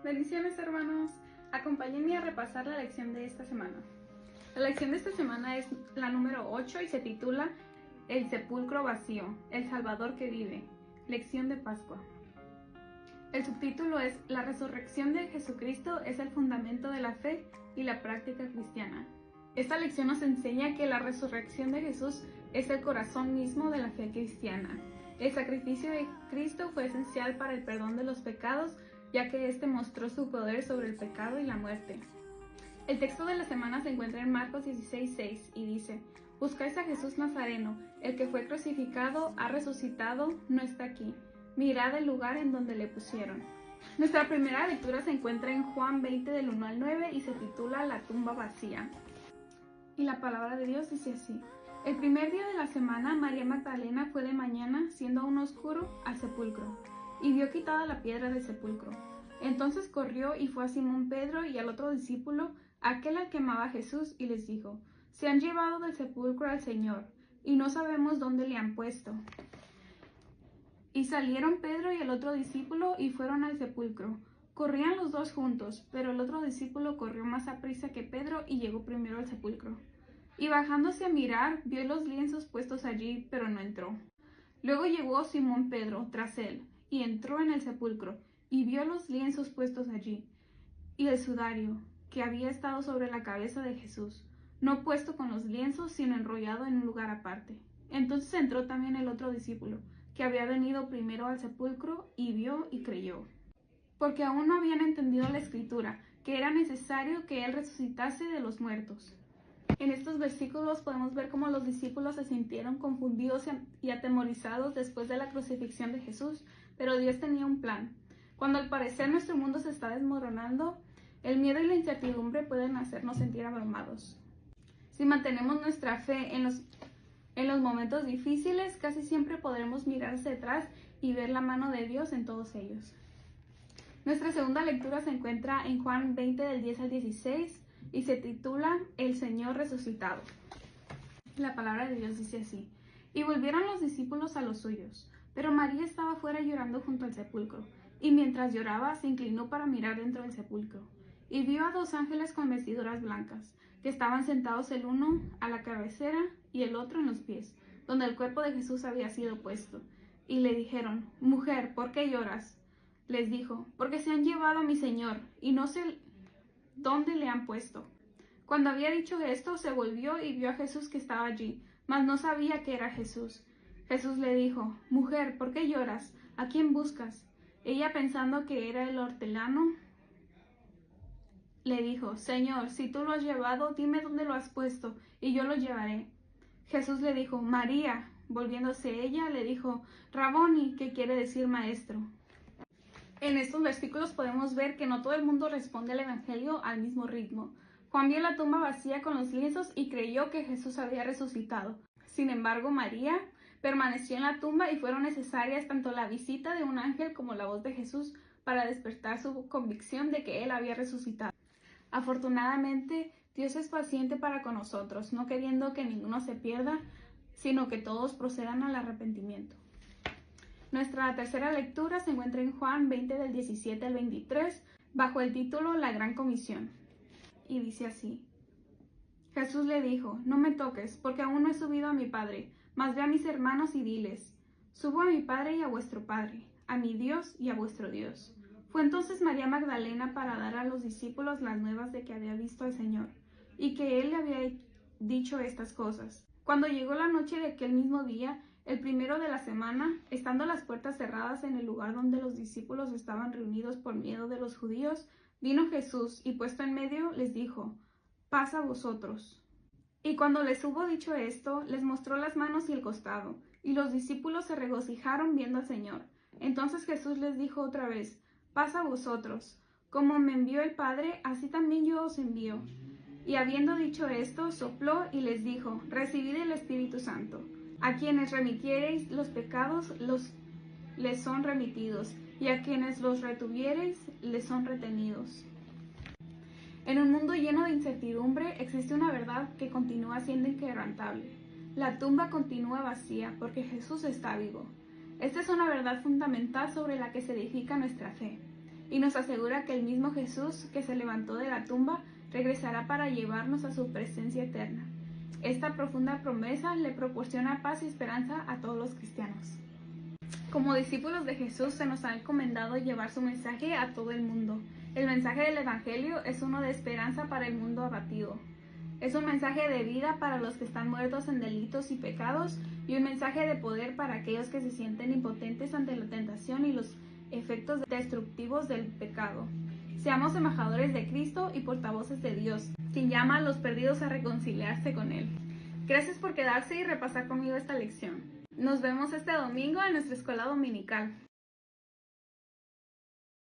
Bendiciones, hermanos. Acompáñenme a repasar la lección de esta semana. La lección de esta semana es la número 8 y se titula El sepulcro vacío, el Salvador que vive. Lección de Pascua. El subtítulo es La resurrección de Jesucristo es el fundamento de la fe y la práctica cristiana. Esta lección nos enseña que la resurrección de Jesús es el corazón mismo de la fe cristiana. El sacrificio de Cristo fue esencial para el perdón de los pecados, ya que éste mostró su poder sobre el pecado y la muerte. El texto de la semana se encuentra en Marcos 16:6 y dice: Buscáis a Jesús Nazareno, el que fue crucificado, ha resucitado, no está aquí. Mirad el lugar en donde le pusieron. Nuestra primera lectura se encuentra en Juan 20 del 1 al 9 y se titula La tumba vacía. Y la palabra de Dios dice así: El primer día de la semana, María Magdalena fue de mañana, siendo aún oscuro, al sepulcro, y vio quitada la piedra del sepulcro. Entonces corrió y fue a Simón Pedro y al otro discípulo, aquel al que amaba a Jesús, y les dijo: Se han llevado del sepulcro al Señor, y no sabemos dónde le han puesto. Y salieron Pedro y el otro discípulo y fueron al sepulcro. Corrían los dos juntos, pero el otro discípulo corrió más aprisa que Pedro y llegó primero al sepulcro. Y bajándose a mirar, vio los lienzos puestos allí, pero no entró. Luego llegó Simón Pedro tras él, y entró en el sepulcro, y vio los lienzos puestos allí, y el sudario, que había estado sobre la cabeza de Jesús, no puesto con los lienzos, sino enrollado en un lugar aparte. Entonces entró también el otro discípulo, que había venido primero al sepulcro, y vio y creyó. Porque aún no habían entendido la Escritura, que era necesario que él resucitase de los muertos. En estos versículos podemos ver cómo los discípulos se sintieron confundidos y atemorizados después de la crucifixión de Jesús, pero Dios tenía un plan. Cuando al parecer nuestro mundo se está desmoronando, el miedo y la incertidumbre pueden hacernos sentir abrumados. Si mantenemos nuestra fe en los momentos difíciles, casi siempre podremos mirar hacia atrás y ver la mano de Dios en todos ellos. Nuestra segunda lectura se encuentra en Juan 20 del 10 al 16 y se titula El Señor resucitado. La palabra de Dios dice así: Y volvieron los discípulos a los suyos, pero María estaba fuera llorando junto al sepulcro, y mientras lloraba se inclinó para mirar dentro del sepulcro, y vio a dos ángeles con vestiduras blancas, que estaban sentados el uno a la cabecera y el otro en los pies, donde el cuerpo de Jesús había sido puesto. Y le dijeron: Mujer, ¿por qué lloras? Les dijo: Porque se han llevado a mi Señor, y no sé dónde le han puesto. Cuando había dicho esto, se volvió y vio a Jesús que estaba allí, mas no sabía que era Jesús. Jesús le dijo: Mujer, ¿por qué lloras? ¿A quién buscas? Ella, pensando que era el hortelano, le dijo: Señor, si tú lo has llevado, dime dónde lo has puesto, y yo lo llevaré. Jesús le dijo: María. Volviéndose ella, le dijo: Raboni, que quiere decir maestro. En estos versículos podemos ver que no todo el mundo responde al Evangelio al mismo ritmo. Juan vio la tumba vacía con los lienzos y creyó que Jesús había resucitado. Sin embargo, María permaneció en la tumba y fueron necesarias tanto la visita de un ángel como la voz de Jesús para despertar su convicción de que él había resucitado. Afortunadamente, Dios es paciente para con nosotros, no queriendo que ninguno se pierda, sino que todos procedan al arrepentimiento. Nuestra tercera lectura se encuentra en Juan 20 del 17 al 23, bajo el título La Gran Comisión. Y dice así: Jesús le dijo: No me toques, porque aún no he subido a mi Padre, mas ve a mis hermanos y diles: Subo a mi Padre y a vuestro Padre, a mi Dios y a vuestro Dios. Fue entonces María Magdalena para dar a los discípulos las nuevas de que había visto al Señor, y que él le había dicho estas cosas. Cuando llegó la noche de aquel mismo día, el primero de la semana, estando las puertas cerradas en el lugar donde los discípulos estaban reunidos por miedo de los judíos, vino Jesús y puesto en medio les dijo: Paz a vosotros. Y cuando les hubo dicho esto, les mostró las manos y el costado, y los discípulos se regocijaron viendo al Señor. Entonces Jesús les dijo otra vez: Paz a vosotros. Como me envió el Padre, así también yo os envío. Y habiendo dicho esto, sopló y les dijo: Recibid el Espíritu Santo. A quienes remitiereis los pecados, les son remitidos, y a quienes los retuviereis, les son retenidos. En un mundo lleno de incertidumbre, existe una verdad que continúa siendo inquebrantable. La tumba continúa vacía porque Jesús está vivo. Esta es una verdad fundamental sobre la que se edifica nuestra fe. y nos asegura que el mismo Jesús que se levantó de la tumba regresará para llevarnos a su presencia eterna. Esta profunda promesa le proporciona paz y esperanza a todos los cristianos. Como discípulos de Jesús se nos ha encomendado llevar su mensaje a todo el mundo. El mensaje del Evangelio es uno de esperanza para el mundo abatido. Es un mensaje de vida para los que están muertos en delitos y pecados y un mensaje de poder para aquellos que se sienten impotentes ante la tentación y los efectos destructivos del pecado. Seamos embajadores de Cristo y portavoces de Dios, quien llama a los perdidos a reconciliarse con Él. Gracias por quedarse y repasar conmigo esta lección. Nos vemos este domingo en nuestra escuela dominical.